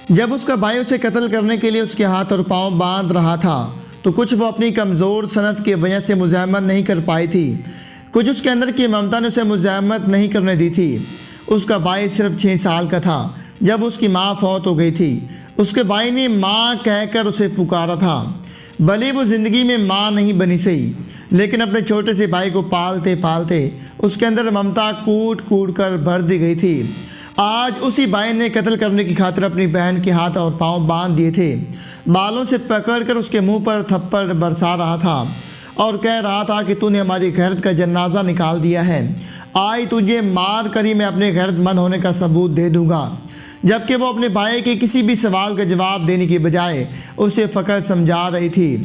जब उसका भाई उसे कत्ल करने के लिए उसके हाथ और पांव बांध रहा था तो कुछ वो अपनी कमज़ोर सनत की वजह से मुज़ाहमत नहीं कर पाई थी, कुछ उसके अंदर की ममता ने उसे मुज़ाहमत नहीं करने दी थी। उसका भाई सिर्फ 6 साल का था जब उसकी माँ फौत हो गई थी। उसके भाई ने माँ कहकर उसे पुकारा था। भले वो ज़िंदगी में माँ नहीं बनी सही, लेकिन अपने छोटे से भाई को पालते पालते उसके अंदर ममता कूट कूट कर भर दी गई थी। आज उसी भाई ने कत्ल करने की खातिर अपनी बहन के हाथ और पांव बांध दिए थे। बालों से पकड़कर उसके मुंह पर थप्पड़ बरसा रहा था और कह रहा था कि तूने हमारी गैरत का जनाजा निकाल दिया है, आज तुझे मार कर ही मैं अपने गैरतमंद होने का सबूत दे दूंगा। जबकि वो अपने भाई के किसी भी सवाल का जवाब देने की बजाय उसे फ़कत समझा रही थी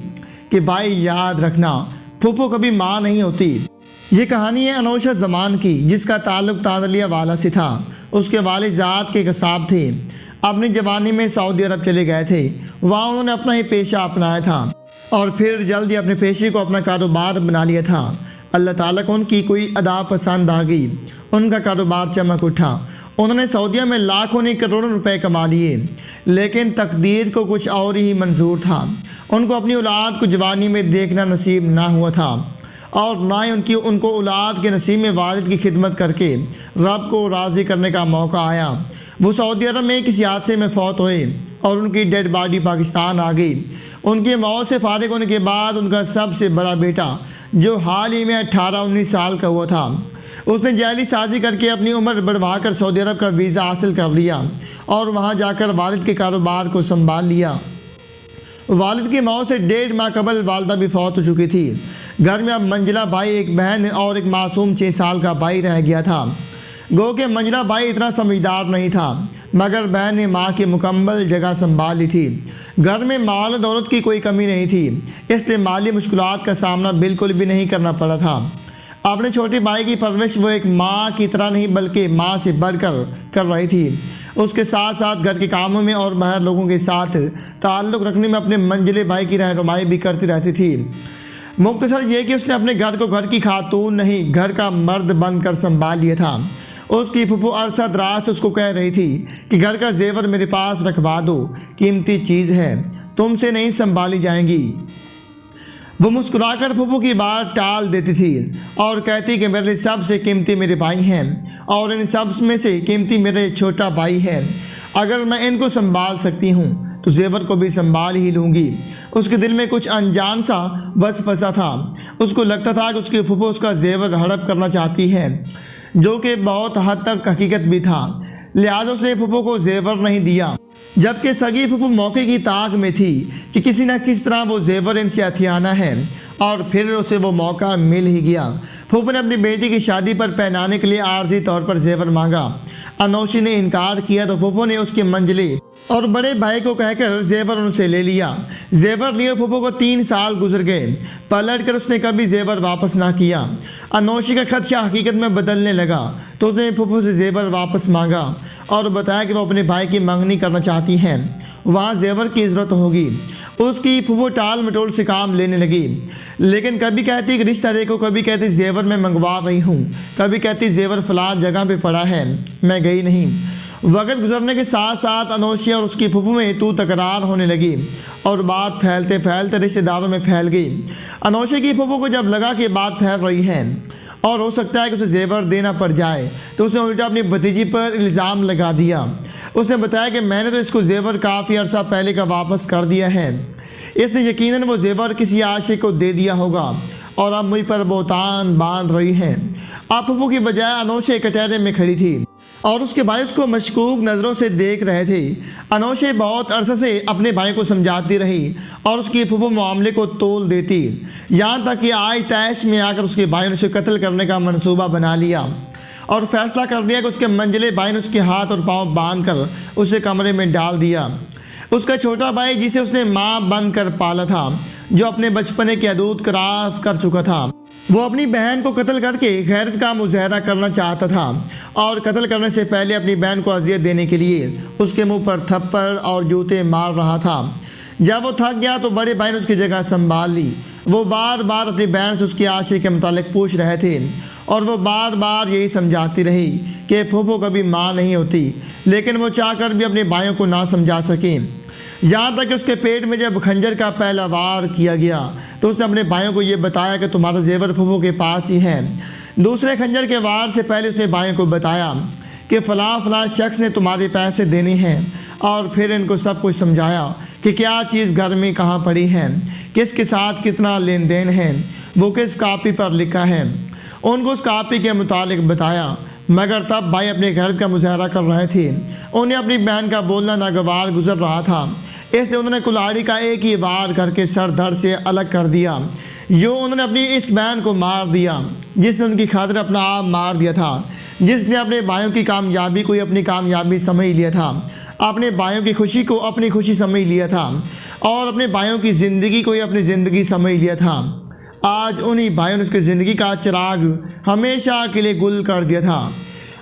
कि भाई याद रखना, फूफो कभी माँ नहीं होती। ये कहानी है अनोशा ज़मान की, जिसका ताल्लुक़ तांदलिया वाला से था। उसके वालिद ज़ात के कसाब थे। अपनी जवानी में सऊदी अरब चले गए थे। वहाँ उन्होंने अपना ही पेशा अपनाया था और फिर जल्द ही अपने पेशे को अपना कारोबार बना लिया था। अल्लाह ताला को उनकी कोई अदा पसंद आ गई, उनका कारोबार चमक उठा। उन्होंने सऊदीया में लाखों नहीं करोड़ों रुपए कमा लिए, लेकिन तकदीर को कुछ और ही मंजूर था। उनको अपनी औलाद को जवानी में देखना नसीब ना हुआ था और ना ही उनको औलाद के नसीब में वालिद की खिदमत करके रब को राज़ी करने का मौका आया। वो सऊदी अरब में किसी हादसे में फौत हुए और उनकी डेड बॉडी पाकिस्तान आ गई। उनकी मौत से फारिग होने के बाद उनका सबसे बड़ा बेटा, जो हाल ही में 18-19 साल का हुआ था, उसने जाली साजी करके अपनी उम्र बढ़वा कर सऊदी अरब का वीज़ा हासिल कर लिया और वहाँ जाकर वालिद के कारोबार को संभाल लिया। वालिद की मौत से 1.5 माह कबल वालदा भी फौत हो चुकी थी। घर में अब मंजिला भाई, एक बहन और एक मासूम 6 साल का भाई रह गया था। गो के मंजिला भाई इतना समझदार नहीं था, मगर बहन ने माँ की मुकम्मल जगह संभाल ली थी। घर में माल दौलत की कोई कमी नहीं थी, इसलिए माली मुश्किलात का सामना बिल्कुल भी नहीं करना पड़ा था। अपने छोटे भाई की परवरिश वो एक माँ की तरह नहीं बल्कि माँ से बढ़कर कर रही थी। उसके साथ साथ घर के कामों में और बाहर लोगों के साथ ताल्लुक़ रखने में अपने मंजिले भाई की रहनुमाई भी करती रहती थी। मुख्तसर ये कि उसने अपने घर को घर की खातून नहीं, घर का मर्द बनकर संभाल लिया था। उसकी फूफू अरसा दराज से उसको कह रही थी कि घर का जेवर मेरे पास रखवा दो, कीमती चीज़ है, तुमसे नहीं संभाली जाएंगी। वो मुस्कुराकर फूफू की बात टाल देती थी और कहती कि मेरे सबसे कीमती मेरे भाई हैं और इन सब में से कीमती मेरे छोटा भाई है। अगर मैं इनको संभाल सकती हूँ तो जेवर को भी संभाल ही लूँगी। उसके दिल में कुछ अनजान सा वसवसा था। उसको लगता था कि उसकी फूफू उसका जेवर हड़प करना चाहती है, जो कि बहुत हद तक हकीकत भी था। लिहाजा उसने फूफू को जेवर नहीं दिया, जबकि सगी फूफू मौके की ताक में थी कि किसी न किस तरह वो जेवर इनसे हथियाना है, और फिर उसे वो मौका मिल ही गया। फूफू ने अपनी बेटी की शादी पर पहनाने के लिए आर्जी तौर पर जेवर मांगा। अनोशी ने इनकार किया तो फूफू ने उसके मंजिले और बड़े भाई को कहकर जेवर उनसे ले लिया। जेवर लिए फूफू को 3 साल गुजर गए। पलट कर उसने कभी जेवर वापस ना किया। अनोशी का खदशा हकीकत में बदलने लगा तो उसने फूफू से जेवर वापस मांगा और बताया कि वो अपने भाई की मंगनी करना चाहती हैं, वहाँ जेवर की ज़रूरत होगी। उसकी फूफू टाल मटोल से काम लेने लगी, लेकिन कभी कहती कि रिश्ता देखो, कभी कहती जेवर मैं मंगवा रही हूँ, कभी कहती जेवर फलां जगह पे पड़ा है, मैं गई नहीं। वक्त गुजरने के साथ साथ अनोशी और उसकी फूफू में तू तकरार होने लगी और बात फैलते फैलते रिश्तेदारों में फैल गई। अनोशी की फूफू को जब लगा कि बात फैल रही है और हो सकता है कि उसे जेवर देना पड़ जाए, तो उसने उल्टा अपनी भतीजी पर इल्ज़ाम लगा दिया। उसने बताया कि मैंने तो इसको जेवर काफ़ी अर्सा पहले का वापस कर दिया है, इसने यकीनन वो जेवर किसी आशिक को दे दिया होगा और अब मुझ पर बोतान बांध रही है। अब फूफू की बजाय अनोशी कटहरे में खड़ी थी और उसके भाई उसको मशकूक नज़रों से देख रहे थे। अनोशी बहुत अरसे से अपने भाई को समझाती रही और उसकी फूफू मामले को तोल देती, यहाँ तक कि आज तैश में आकर उसके भाई ने उसे कत्ल करने का मंसूबा बना लिया और फैसला कर लिया कि उसके मंजिले भाई ने उसके हाथ और पाँव बांध कर उसे कमरे में डाल दिया। उसका छोटा भाई, जिसे उसने माँ बन कर पाला था, जो अपने बचपने की हदूद क्रॉस कर चुका था, वो अपनी बहन को कत्ल करके गैरत का मुजाहरा करना चाहता था और कत्ल करने से पहले अपनी बहन को अजियत देने के लिए उसके मुंह पर थप्पड़ और जूते मार रहा था। जब वो थक गया तो बड़े भाई ने उसकी जगह संभाल ली। वो बार बार अपनी बहन से उसकी आशिक के मुतालिक पूछ रहे थे और वो बार बार यही समझाती रही कि फूफो कभी माँ नहीं होती, लेकिन वो चाहकर भी अपने भाइयों को ना समझा सके। यहाँ तक कि उसके पेट में जब खंजर का पहला वार किया गया तो उसने अपने भाइयों को ये बताया कि तुम्हारा जेवर फूफो के पास ही है। दूसरे खंजर के वार से पहले उसने भाइयों को बताया कि फ़लाँ शख्स ने तुम्हारे पैसे देने हैं, और फिर इनको सब कुछ समझाया कि क्या चीज़ घर में कहाँ पड़ी है, किसके साथ कितना लेन देन है, वो किस कापी पर लिखा है। उनको उस कापी के मुतालिक बताया, मगर तब भाई अपने घर का मुजाहरा कर रहे थे। उन्हें अपनी बहन का बोलना नागवार गुजर रहा था, इसलिए उन्होंने कुल्हाड़ी का एक ही वार करके सर धड़ से अलग कर दिया। यूँ उन्होंने अपनी इस बहन को मार दिया जिसने उनकी खातिर अपना आप मार दिया था, जिसने अपने भाइयों की कामयाबी को ही अपनी कामयाबी समझ लिया था, अपने भाइयों की खुशी को अपनी खुशी समझ लिया था, और अपने भाइयों की ज़िंदगी को ही अपनी ज़िंदगी समझ लिया था। आज उन्हीं भाइयों ने उसकी ज़िंदगी का चिराग हमेशा के लिए गुल कर दिया था।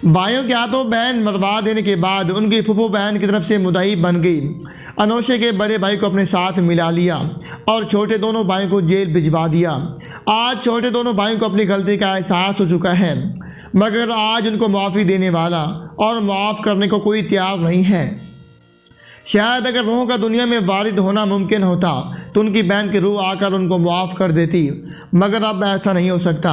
भाइयों के हाथों बहन मरवा देने के बाद उनकी फूफो बहन की तरफ से मुद्दई बन गई। अनोशे के बड़े भाई को अपने साथ मिला लिया और छोटे दोनों भाइयों को जेल भिजवा दिया। आज छोटे दोनों भाइयों को अपनी गलती का एहसास हो चुका है, मगर आज उनको माफ़ी देने वाला और माफ़ करने को कोई तैयार नहीं है। शायद अगर रूहों का दुनिया में वारिद होना मुमकिन होता तो उनकी बहन की रूह आकर उनको मुआफ़ कर देती, मगर अब ऐसा नहीं हो सकता।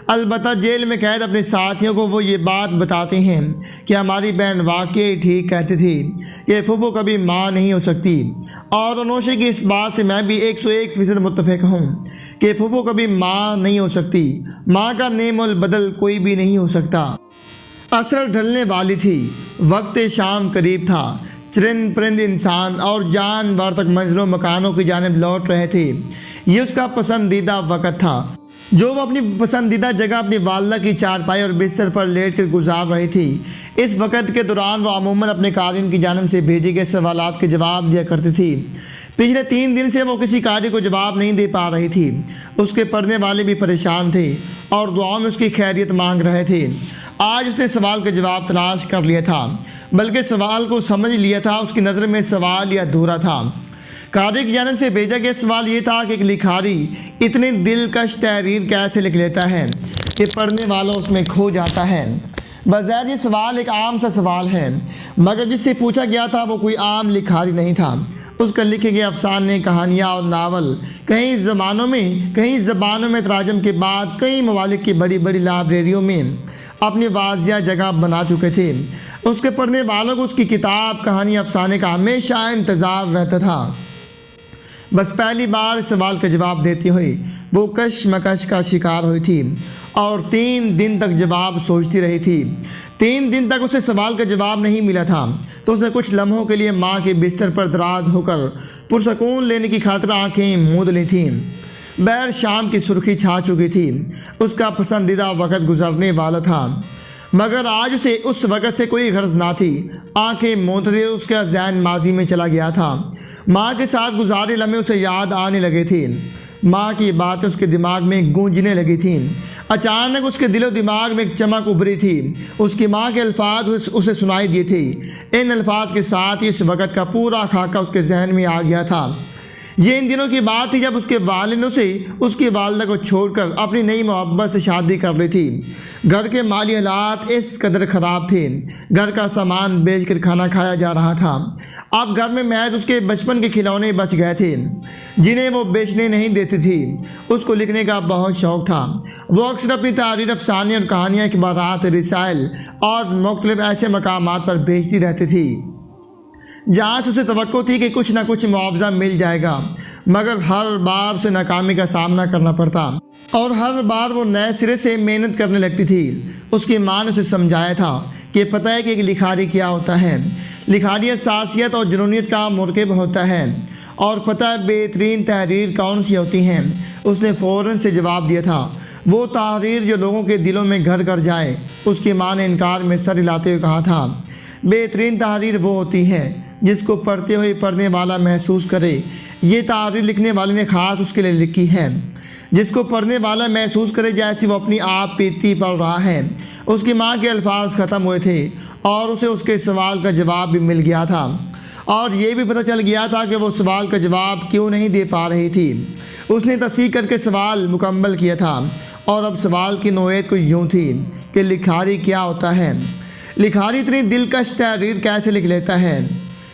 अलबत्ता जेल में कैद अपने साथियों को वो ये बात बताते हैं कि हमारी बहन वाकई ठीक कहती थी, ये फूफो कभी माँ नहीं हो सकती। और अनोशे की इस बात से मैं भी 101% मुत्तफ़िक हूँ कि फूफो कभी माँ नहीं हो सकती। माँ का नेमोल बदल कोई भी नहीं हो सकता। असर ढलने वाली थी, वक्त शाम करीब था। चरिंद परिंद इंसान और जानवर तक मंजिलों मकानों की जानिब लौट रहे थे। ये उसका पसंदीदा वक़्त था जो वो अपनी पसंदीदा जगह अपनी वालदा की चारपाई और बिस्तर पर लेट कर गुजार रही थी। इस वक़्त के दौरान वो अमूमन अपने कारिन की जानिब से भेजे गए सवालात के जवाब दिया करती थी। पिछले 3 दिन से वो किसी कार्य को जवाब नहीं दे पा रही थी। उसके पढ़ने वाले भी परेशान थे और दुआओं में उसकी खैरियत मांग रहे थे। आज उसने सवाल का जवाब तलाश कर लिया था, बल्कि सवाल को समझ लिया था। उसकी नज़र में सवाल यह अधूरा था। कादी की जानिब से भेजा गया सवाल ये था कि एक लिखारी इतनी दिलकश तहरीर कैसे लिख लेता है कि पढ़ने वाला उसमें खो जाता है। बज़ाहिर ये सवाल एक आम सा सवाल है, मगर जिससे पूछा गया था वो कोई आम लिखारी नहीं था। उसका लिखे गए अफसाने, कहानियाँ और नावल कई ज़बानों में तराजम के बाद कई ममालिक की बड़ी बड़ी लाइब्रेरियों में अपनी वाजिया जगह बना चुके थे। उसके पढ़ने वालों को उसकी किताब, कहानी, अफसाने का हमेशा इंतज़ार रहता था। बस पहली बार इस सवाल का जवाब देती हुई वो कशमकश का शिकार हुई थी और 3 दिन तक जवाब सोचती रही थी। 3 दिन तक उसे सवाल का जवाब नहीं मिला था तो उसने कुछ लम्हों के लिए माँ के बिस्तर पर दराज होकर पुरसकून लेने की खातिर आंखें मूंद ली थीं। बैर शाम की सुर्खी छा चुकी थी। उसका पसंदीदा वक़्त गुजरने वाला था, मगर आज उसे उस वक़्त से कोई गर्ज ना थी। आंखें मूंदते उसका ज़हन माजी में चला गया था। माँ के साथ गुजारे लम्हे उसे याद आने लगे थे। माँ की बातें उसके दिमाग में गूंजने लगी थीं। अचानक उसके दिलो दिमाग में एक चमक उभरी थी। उसकी माँ के अल्फाज उसे सुनाई दिए थे। इन अल्फाज के साथ ही इस वक़्त का पूरा खाका उसके जहन में आ गया था। ये इन दिनों की बात थी जब उसके वालिद से उसकी वालदा को छोड़कर अपनी नई मोहब्बत से शादी कर रही थी। घर के माली हालात इस कदर ख़राब थे, घर का सामान बेचकर खाना खाया जा रहा था। अब घर में महज उसके बचपन के खिलौने बच गए थे जिन्हें वो बेचने नहीं देती थी। उसको लिखने का बहुत शौक़ था। वो अक्सर अपनी तारीर, अफसाने और कहानियाँ, अखबारात, रिसाइल और मुख्तलिफ ऐसे मकामात पर भेजती रहती थी जहाँ से उसे तवक्को थी कि कुछ ना कुछ मुआवजा मिल जाएगा, मगर हर बार उसे नाकामी का सामना करना पड़ता और हर बार वो नए सिरे से मेहनत करने लगती थी। उसकी माँ ने उसे समझाया था कि पता है कि एक लिखारी क्या होता है। लिखारी हसासियत और जुनूनियत का मरकब होता है और पता है बेहतरीन तहरीर कौन सी होती हैं। उसने फ़ौरन से जवाब दिया था, वो तहरीर जो लोगों के दिलों में घर कर जाए। उसकी माँ ने इनकार में सर हिलाते हुए कहा था, बेहतरीन तहरीर वो होती है जिसको पढ़ते हुए पढ़ने वाला महसूस करे। ये तहरीर लिखने वाले ने ख़ास उसके लिए लिखी है, जिसको पढ़ने वाला महसूस करे जैसे वो अपनी आप बीती पढ़ रहा है। उसकी माँ के अल्फाज ख़त्म हुए थे और उसे उसके सवाल का जवाब भी मिल गया था और ये भी पता चल गया था कि वो सवाल का जवाब क्यों नहीं दे पा रही थी। उसने तस्दीक करके सवाल मुकम्मल किया था और अब सवाल की नोयत कुछ यूँ थी कि लिखारी क्या होता है। लिखारी इतनी दिलकश तहरीर कैसे लिख लेता है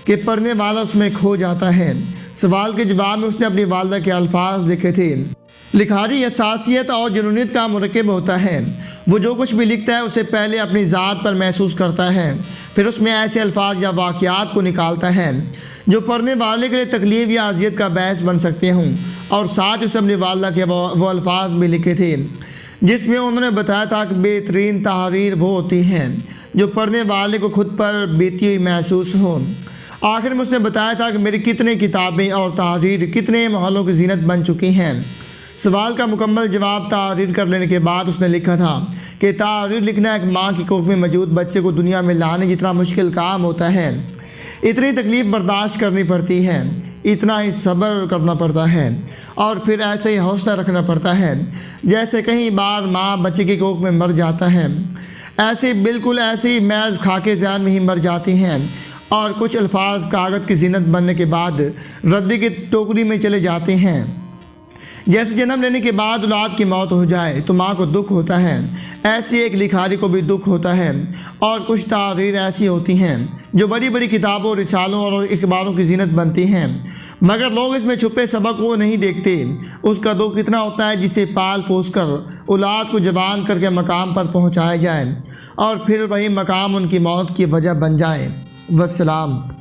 कि पढ़ने वाला उसमें खो जाता है। सवाल के जवाब में उसने अपनी वालदा के अल्फाज लिखे थे। लिखारी हसासियत और जुनूनियत का मुरक्कब होता है। वो जो कुछ भी लिखता है उसे पहले अपनी ज़ात पर महसूस करता है, फिर उसमें ऐसे अल्फाज या वाक़यात को निकालता है जो पढ़ने वाले के लिए तकलीफ़ या अजियत का बायस बन सकते हों, और साथ उसने अपनी वालदा के वो अल्फाज भी लिखे थे जिसमें उन्होंने बताया था कि बेहतरीन तहरीर वो होती हैं जो पढ़ने वाले को खुद पर बीती हुई महसूस हो। आखिर में उसने बताया था कि मेरी कितनी किताबें और तहरीर कितने महलों की जीनत बन चुकी हैं। सवाल का मुकम्मल जवाब तहरीर कर लेने के बाद उसने लिखा था कि तहरीर लिखना एक माँ की कोख में मौजूद बच्चे को दुनिया में लाने जितना मुश्किल काम होता है, इतनी तकलीफ़ बर्दाश्त करनी पड़ती है, इतना ही सब्र करना पड़ता है, और फिर ऐसे ही हौसला रखना पड़ता है जैसे कई बार माँ बच्चे की कोख में मर जाता है। ऐसे बिल्कुल ऐसे ही महज खाके ज़हन में ही मर जाती हैं और कुछ अल्फाज कागज़ की जीनत बनने के बाद रद्दी की टोकरी में चले जाते हैं। जैसे जन्म लेने के बाद औलाद की मौत हो जाए तो माँ को दुख होता है, ऐसी एक लिखारी को भी दुख होता है। और कुछ तहरीर ऐसी होती हैं जो बड़ी बड़ी किताबों, रिसालों और अखबारों की जीनत बनती हैं, मगर लोग इसमें छुपे सबक वो नहीं देखते। उसका दुख इतना होता है जिसे पाल पोस कर औलाद को जवान करके मकाम पर पहुँचाया जाए और फिर वही मकाम उनकी मौत की वजह बन जाए। वस्सलाम।